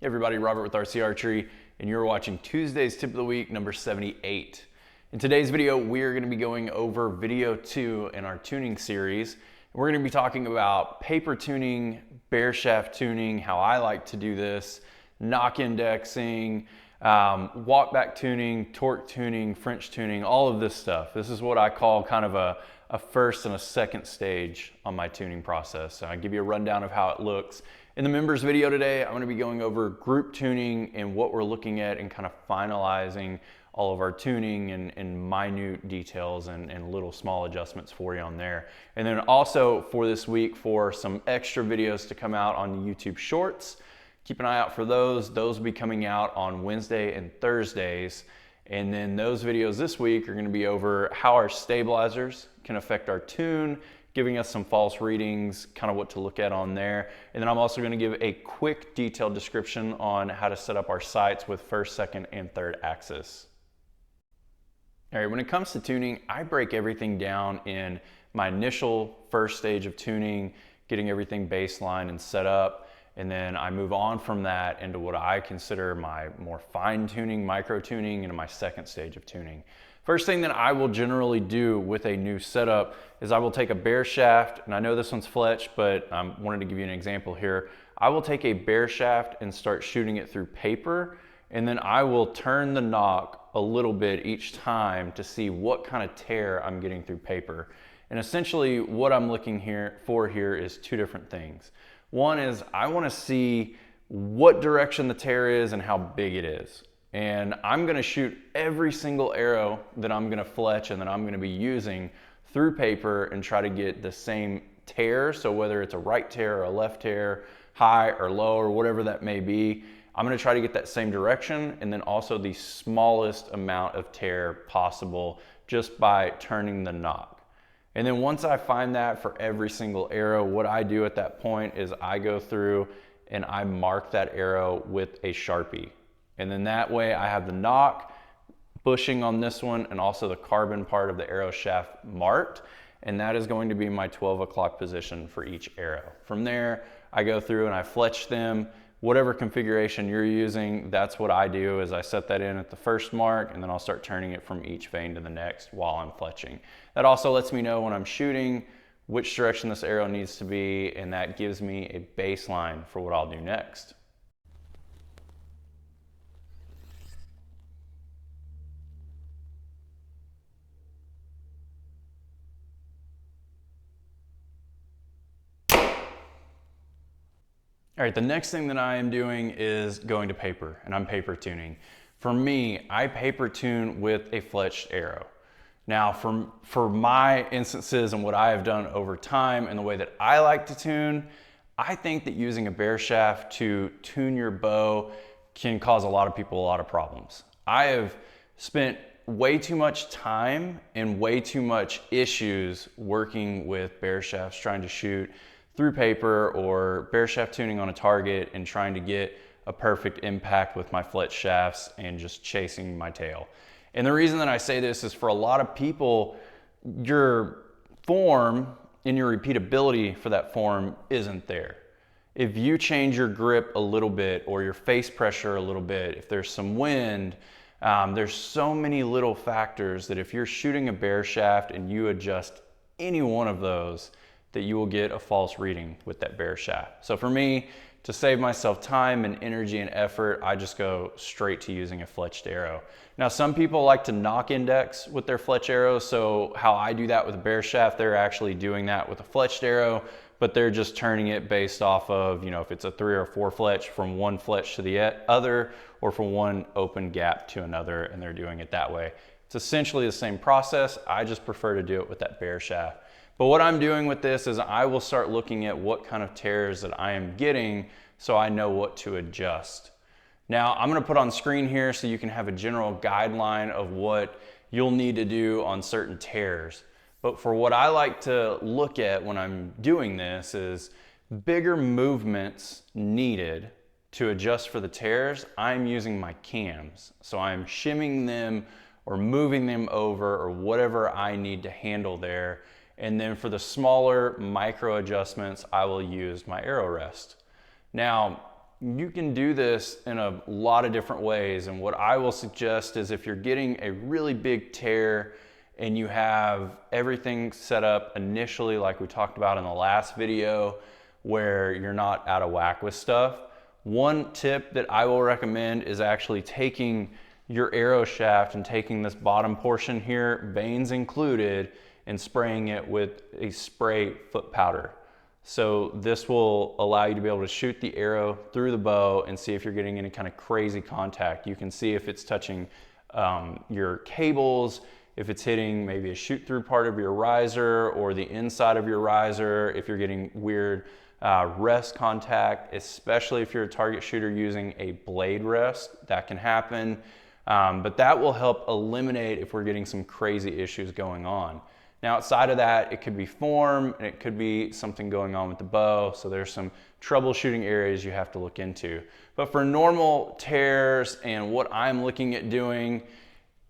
Hey everybody, Robert with RC Archery, and you're watching Tuesday's Tip of the Week, number 78. In today's video, we're going to be going over video 2 in our tuning series. We're going to be talking about paper tuning, bare shaft tuning, how I like to do this, knock indexing, walk back tuning, torque tuning, French tuning, all of this stuff. This is what I call kind of a first and a second stage on my tuning process. So I'll give you a rundown of how it looks. In the members video today, I'm going to be going over group tuning and what we're looking at and kind of finalizing all of our tuning and minute details and little small adjustments for you on there. And then also for this week, for some extra videos to come out on the YouTube Shorts. Keep an eye out for those. Those will be coming out on Wednesday and Thursdays. And then those videos this week are going to be over how our stabilizers can affect our tune, giving us some false readings, kind of what to look at on there. And then I'm also going to give a quick detailed description on how to set up our sights with first, second, and third axis. All right, when it comes to tuning, I break everything down in my initial first stage of tuning, getting everything baseline and set up. And then I move on from that into what I consider my more fine tuning, micro tuning, into my second stage of tuning. First thing that I will generally do with a new setup is I will take a bare shaft, and I know this one's fletched, but I wanted to give you an example here. I will take a bare shaft and start shooting it through paper, and then I will turn the knock a little bit each time to see what kind of tear I'm getting through paper. And essentially what I'm looking for here is two different things. One is I want to see what direction the tear is and how big it is. And I'm going to shoot every single arrow that I'm going to fletch and that I'm going to be using through paper and try to get the same tear. So whether it's a right tear or a left tear, high or low or whatever that may be, I'm going to try to get that same direction and then also the smallest amount of tear possible just by turning the knock. And then once I find that for every single arrow, what I do at that point is I go through and I mark that arrow with a Sharpie. And then that way I have the knock, bushing on this one, and also the carbon part of the arrow shaft marked. And that is going to be my 12 o'clock position for each arrow. From there, I go through and I fletch them. Whatever configuration you're using, that's what I do is I set that in at the first mark, and then I'll start turning it from each vein to the next while I'm fletching. That also lets me know when I'm shooting which direction this arrow needs to be, and that gives me a baseline for what I'll do next. All right, the next thing that I am doing is going to paper, and I'm paper tuning. For me, I paper tune with a fletched arrow. Now, for my instances and what I have done over time and the way that I like to tune, I think that using a bare shaft to tune your bow can cause a lot of people a lot of problems. I have spent way too much time and way too much issues working with bare shafts, trying to shoot through paper or bare shaft tuning on a target and trying to get a perfect impact with my fletch shafts and just chasing my tail. And the reason that I say this is for a lot of people, your form and your repeatability for that form isn't there. If you change your grip a little bit or your face pressure a little bit, if there's some wind, there's so many little factors that if you're shooting a bare shaft and you adjust any one of those, that you will get a false reading with that bare shaft. So for me, to save myself time and energy and effort, I just go straight to using a fletched arrow. Now, some people like to knock index with their fletch arrows. So how I do that with a bare shaft, they're actually doing that with a fletched arrow, but they're just turning it based off of, you know, if it's a 3 or 4 fletch, from one fletch to the other, or from one open gap to another, and they're doing it that way. It's essentially the same process. I just prefer to do it with that bare shaft. But what I'm doing with this is I will start looking at what kind of tears that I am getting so I know what to adjust. Now, I'm going to put on screen here so you can have a general guideline of what you'll need to do on certain tears. But for what I like to look at when I'm doing this is bigger movements needed to adjust for the tears. I'm using my cams. So I'm shimming them or moving them over or whatever I need to handle there. And then for the smaller micro adjustments, I will use my arrow rest. Now, you can do this in a lot of different ways. And what I will suggest is if you're getting a really big tear and you have everything set up initially, like we talked about in the last video, where you're not out of whack with stuff, one tip that I will recommend is actually taking your arrow shaft and taking this bottom portion here, vanes included, and spraying it with a spray foot powder. So this will allow you to be able to shoot the arrow through the bow and see if you're getting any kind of crazy contact. You can see if it's touching your cables, if it's hitting maybe a shoot through part of your riser or the inside of your riser, if you're getting weird rest contact, especially if you're a target shooter using a blade rest, that can happen. But that will help eliminate if we're getting some crazy issues going on. Now outside of that, it could be form and it could be something going on with the bow. So there's some troubleshooting areas you have to look into. But for normal tears and what I'm looking at doing,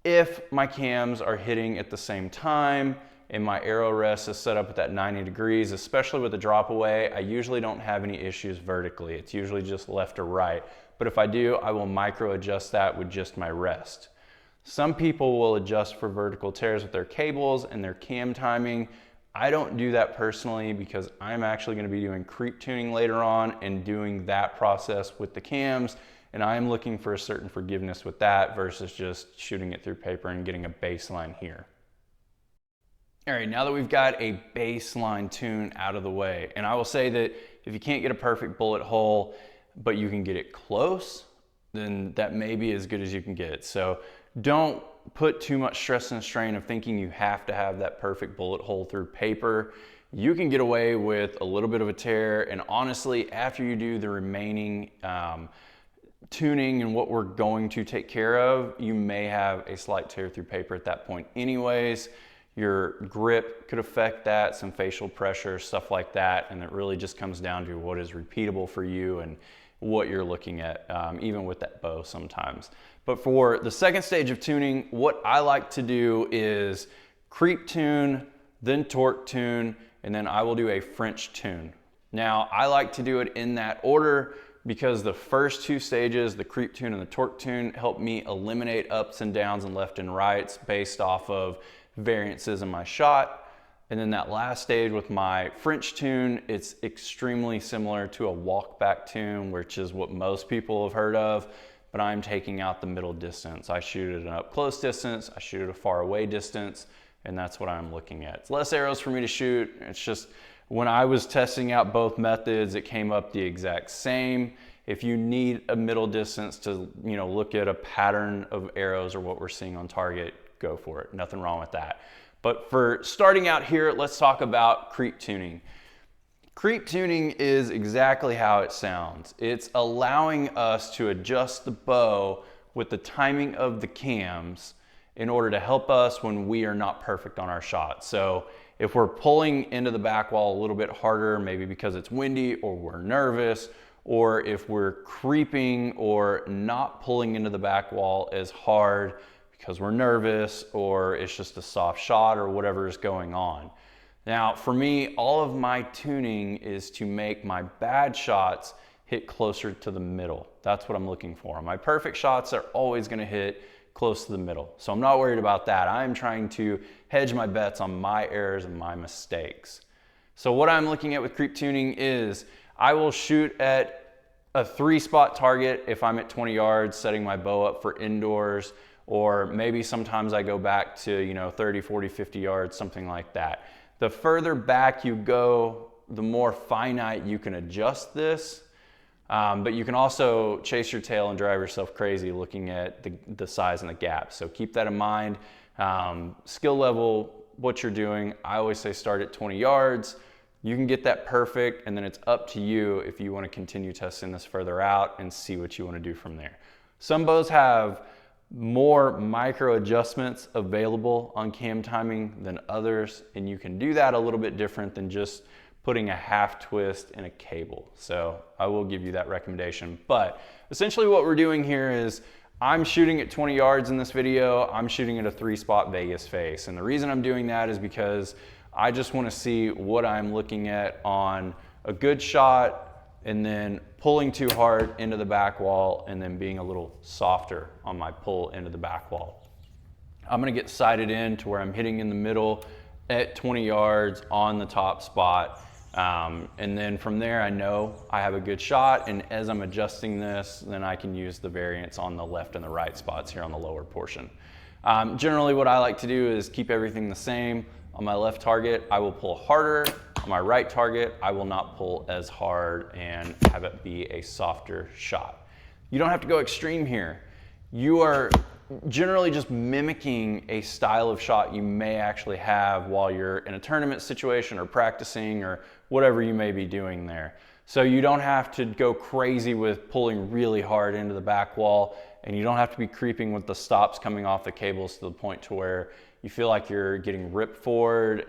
if my cams are hitting at the same time and my arrow rest is set up at that 90 degrees, especially with the drop away, I usually don't have any issues vertically. It's usually just left or right. But if I do, I will micro adjust that with just my rest. Some people will adjust for vertical tears with their cables and their cam timing. I don't do that personally because I'm actually going to be doing creep tuning later on and doing that process with the cams. And I'm looking for a certain forgiveness with that versus just shooting it through paper and getting a baseline here. All right, now that we've got a baseline tune out of the way, and I will say that if you can't get a perfect bullet hole, but you can get it close, then that may be as good as you can get. So don't put too much stress and strain of thinking you have to have that perfect bullet hole through paper. You can get away with a little bit of a tear, and honestly, after you do the remaining tuning and what we're going to take care of, you may have a slight tear through paper at that point anyways. Your grip could affect that, some facial pressure, stuff like that, and it really just comes down to what is repeatable for you and what you're looking at, even with that bow sometimes. But for the second stage of tuning, what I like to do is creep tune, then torque tune, and then I will do a French tune. Now, I like to do it in that order because the first two stages, the creep tune and the torque tune, help me eliminate ups and downs and left and rights based off of variances in my shot. And then that last stage with my French tune, it's extremely similar to a walk back tune, which is what most people have heard of, but I'm taking out the middle distance. I shoot at an up close distance, I shoot at a far away distance, and that's what I'm looking at. It's less arrows for me to shoot. It's just when I was testing out both methods, it came up the exact same. If you need a middle distance to, look at a pattern of arrows or what we're seeing on target, go for it. Nothing wrong with that. But for starting out here, let's talk about creep tuning. Creep tuning is exactly how it sounds. It's allowing us to adjust the bow with the timing of the cams in order to help us when we are not perfect on our shot. So if we're pulling into the back wall a little bit harder, maybe because it's windy or we're nervous, or if we're creeping or not pulling into the back wall as hard because we're nervous or it's just a soft shot or whatever is going on. Now, for me, all of my tuning is to make my bad shots hit closer to the middle. That's what I'm looking for. My perfect shots are always going to hit close to the middle. So I'm not worried about that. I'm trying to hedge my bets on my errors and my mistakes. So what I'm looking at with creep tuning is I will shoot at a 3-spot target if I'm at 20 yards, setting my bow up for indoors, or maybe sometimes I go back to 30, 40, 50 yards, something like that. The further back you go, the more finite you can adjust this, but you can also chase your tail and drive yourself crazy looking at the size and the gap. So keep that in mind. Skill level, what you're doing, I always say start at 20 yards. You can get that perfect, and then it's up to you if you want to continue testing this further out and see what you want to do from there. Some bows have more micro adjustments available on cam timing than others, and you can do that a little bit different than just putting a half twist in a cable. So I will give you that recommendation. But essentially what we're doing here is I'm shooting at 20 yards in this video. I'm shooting at a 3-spot Vegas face. And the reason I'm doing that is because I just want to see what I'm looking at on a good shot and then pulling too hard into the back wall, and then being a little softer on my pull into the back wall. I'm gonna get sighted in to where I'm hitting in the middle at 20 yards on the top spot. And then from there, I know I have a good shot, and as I'm adjusting this, then I can use the variance on the left and the right spots here on the lower portion. Generally what I like to do is keep everything the same. On my left target, I will pull harder. On my right target, I will not pull as hard and have it be a softer shot. You don't have to go extreme here. You are generally just mimicking a style of shot you may actually have while you're in a tournament situation or practicing or whatever you may be doing there. So you don't have to go crazy with pulling really hard into the back wall, and you don't have to be creeping with the stops coming off the cables to the point to where you feel like you're getting ripped forward,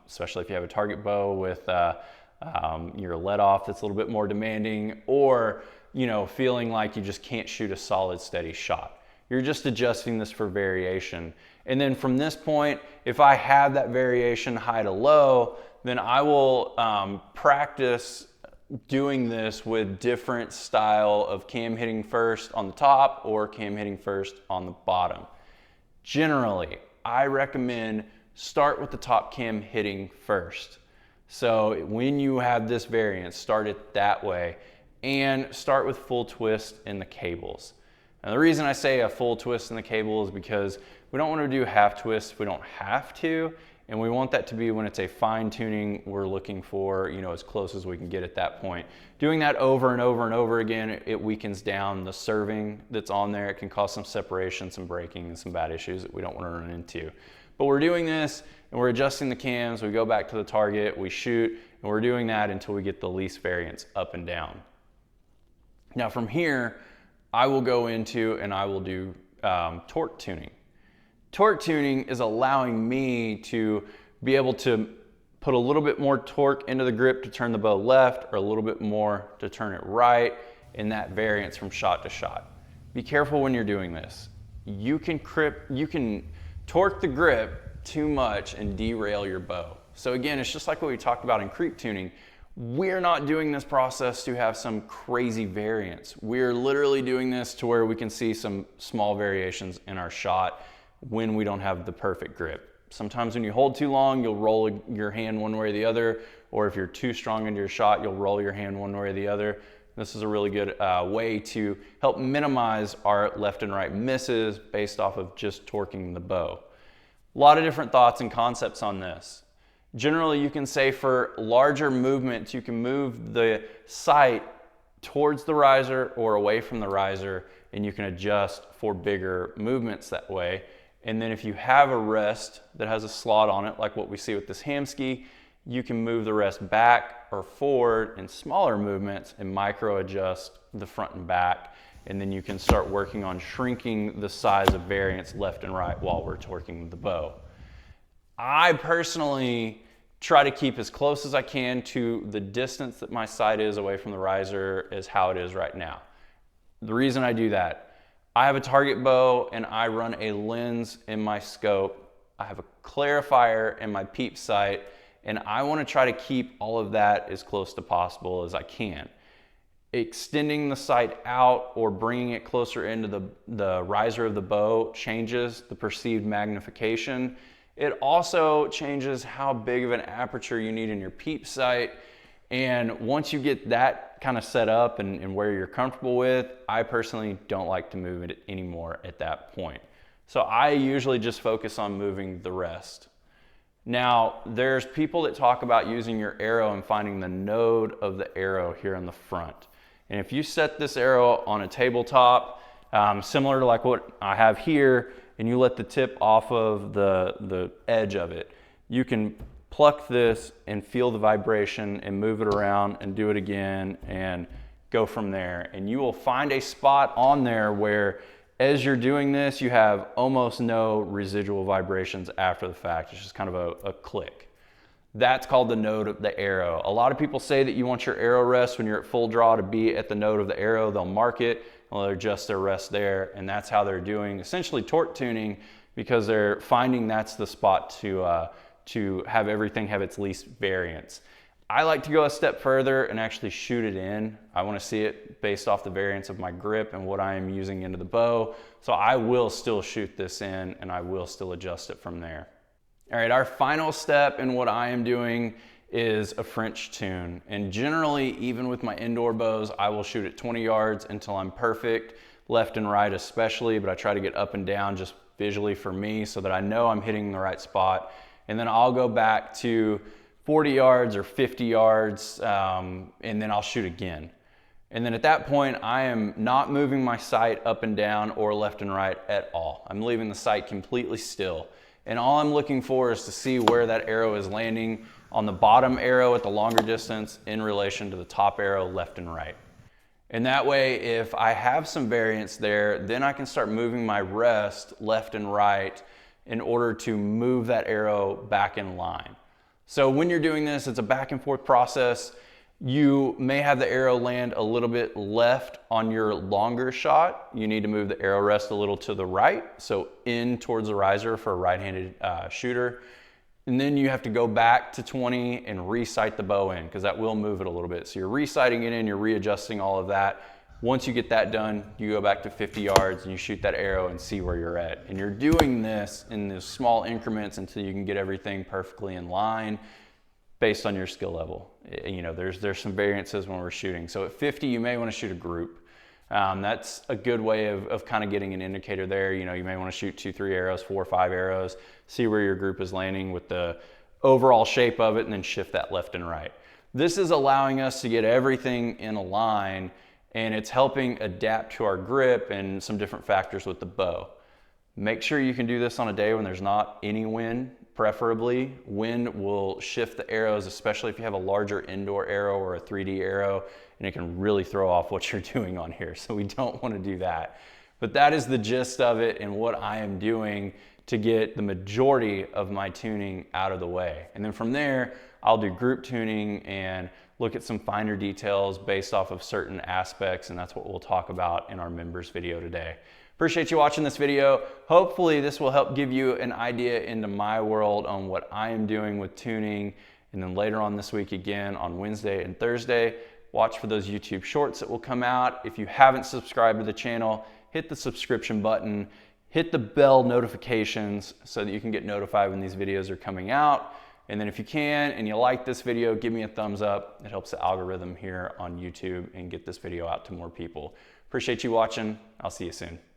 especially if you have a target bow with your let off that's a little bit more demanding, or feeling like you just can't shoot a solid, steady shot. You're just adjusting this for variation. And then from this point, if I have that variation high to low, then I will practice doing this with different style of cam hitting first on the top or cam hitting first on the bottom. Generally, I recommend start with the top cam hitting first. So when you have this variance, start it that way, and start with full twist in the cables. Now the reason I say a full twist in the cable is because we don't want to do half twists if we don't have to, and we want that to be when it's a fine tuning we're looking for, as close as we can get at that point. Doing that over and over and over again, it weakens down the serving that's on there. It can cause some separation, some breaking, and some bad issues that we don't want to run into. But we're doing this and we're adjusting the cams, we go back to the target, we shoot, and we're doing that until we get the least variance up and down. Now from here, I will go into and I will do torque tuning. Torque tuning is allowing me to be able to put a little bit more torque into the grip to turn the bow left, or a little bit more to turn it right, in that variance from shot to shot. Be careful when you're doing this. You can torque the grip too much and derail your bow. So again, it's just like what we talked about in creep tuning. We're not doing this process to have some crazy variance. We're literally doing this to where we can see some small variations in our shot when we don't have the perfect grip. Sometimes when you hold too long, you'll roll your hand one way or the other, or if you're too strong into your shot, you'll roll your hand one way or the other. This is a really good way to help minimize our left and right misses based off of just torquing the bow. A lot of different thoughts and concepts on this. Generally, you can say for larger movements, you can move the sight towards the riser or away from the riser, and you can adjust for bigger movements that way. And then if you have a rest that has a slot on it, like what we see with this hamski, you can move the rest back or forward in smaller movements and micro adjust the front and back. And then you can start working on shrinking the size of variance left and right while we're torquing the bow. I personally try to keep as close as I can to the distance that my sight is away from the riser as how it is right now. The reason I do that, I have a target bow and I run a lens in my scope. I have a clarifier in my peep sight, and I want to try to keep all of that as close to possible as I can. Extending the sight out or bringing it closer into the riser of the bow changes the perceived magnification. It also changes how big of an aperture you need in your peep sight. And once you get that kind of set up and where you're comfortable with, I personally don't like to move it anymore at that point. So I usually just focus on moving the rest. Now, there's people that talk about using your arrow and finding the node of the arrow here in the front. And if you set this arrow on a tabletop, similar to like what I have here, and you let the tip off of the edge of it, you can pluck this and feel the vibration and move it around and do it again and go from there. And you will find a spot on there where as you're doing this, you have almost no residual vibrations after the fact. It's just kind of a click. That's called the node of the arrow. A lot of people say that you want your arrow rest when you're at full draw to be at the node of the arrow. They'll mark it, they'll adjust their rest there, and that's how they're doing essentially torque tuning, because they're finding that's the spot to have everything have its least variance. I like to go a step further and actually shoot it in. I want to see it based off the variance of my grip and what I am using into the bow. So I will still shoot this in and I will still adjust it from there. All right, our final step in what I am doing is a French tune. And generally, even with my indoor bows, I will shoot at 20 yards until I'm perfect, left and right especially, but I try to get up and down just visually for me so that I know I'm hitting the right spot. And then I'll go back to 40 yards or 50 yards, and then I'll shoot again. And then at that point, I am not moving my sight up and down or left and right at all. I'm leaving the sight completely still. And all I'm looking for is to see where that arrow is landing on the bottom arrow at the longer distance in relation to the top arrow left and right. And that way, if I have some variance there, then I can start moving my rest left and right in order to move that arrow back in line. So when you're doing this, it's a back and forth process. You may have the arrow land a little bit left on your longer shot. You need to move the arrow rest a little to the right, so in towards the riser for a right-handed shooter. And then you have to go back to 20 and re-sight the bow in, because that will move it a little bit. So you're re-sighting it in, you're readjusting all of that. Once you get that done, you go back to 50 yards and you shoot that arrow and see where you're at. And you're doing this in these small increments until you can get everything perfectly in line based on your skill level. You know, there's some variances when we're shooting. So at 50, you may want to shoot a group. That's a good way of kind of getting an indicator there. You know, you may want to shoot 2, 3 arrows, 4 or 5 arrows, see where your group is landing with the overall shape of it, and then shift that left and right. This is allowing us to get everything in a line, and it's helping adapt to our grip and some different factors with the bow. Make sure you can do this on a day when there's not any wind, preferably. Wind will shift the arrows, especially if you have a larger indoor arrow or a 3D arrow, and it can really throw off what you're doing on here. So we don't want to do that. But that is the gist of it and what I am doing to get the majority of my tuning out of the way. And then from there, I'll do group tuning and look at some finer details based off of certain aspects, and that's what we'll talk about in our members video today. Appreciate you watching this video. Hopefully this will help give you an idea into my world on what I am doing with tuning. And then later on this week, again on Wednesday and Thursday, watch for those YouTube shorts that will come out. If you haven't subscribed to the channel, hit the subscription button, hit the bell notifications so that you can get notified when these videos are coming out. And then if you can and you like this video, give me a thumbs up. It helps the algorithm here on YouTube and get this video out to more people. Appreciate you watching. I'll see you soon.